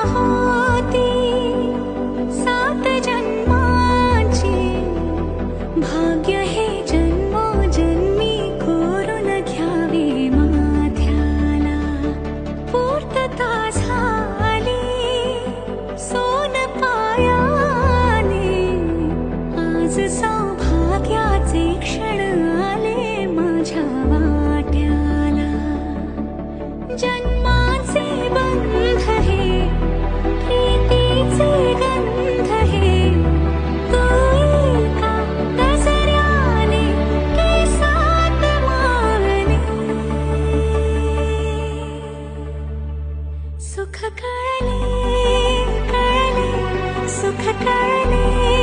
होती सात जन्माची, भाग्य हे जन्मोजन्मी कोरून घ्यावे माथ्याला। पूर्तता झाली सोन पायाने, आज सौभाग्याचे क्षण आले माझ्या वाट्याला। जन्माचे बंध हे प्रीतीचे गंध हे, तू एका दसऱ्याने केसात मावने। सुख कळले कळले सुख कळले